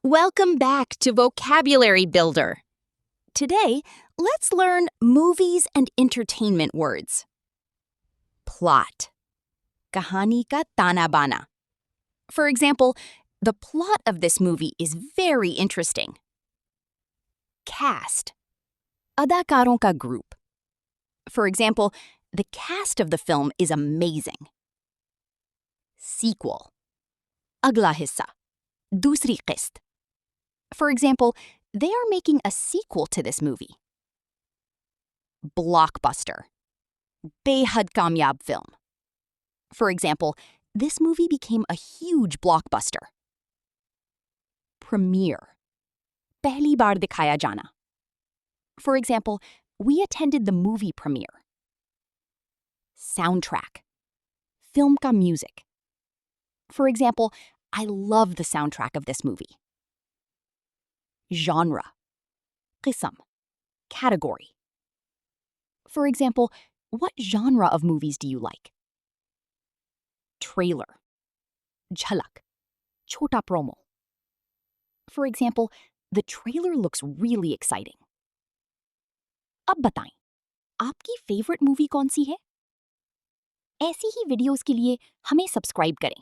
Welcome back to Vocabulary Builder. Today, let's learn movies and entertainment words. Plot. Kahani ka tana bana. For example, the plot of this movie is very interesting. Cast. Adakaron ka group. For example, the cast of the film is amazing. Sequel. Agla hissa. Dusri qist. For example, they are making a sequel to this movie. Blockbuster. Behad kamyab film. For example, this movie became a huge blockbuster. Premiere. Pehli baar dikhaya jana. For example, we attended the movie premiere. Soundtrack. Film ka music. For example, I love the soundtrack of this movie. Genre. Qisam. Category. For example, what genre of movies do you like? Trailer. Jhalak. Chota promo. For example, the trailer looks really exciting. अब बताएं, आपकी favourite movie कौन सी है? ऐसी ही videos के लिए हमें subscribe करें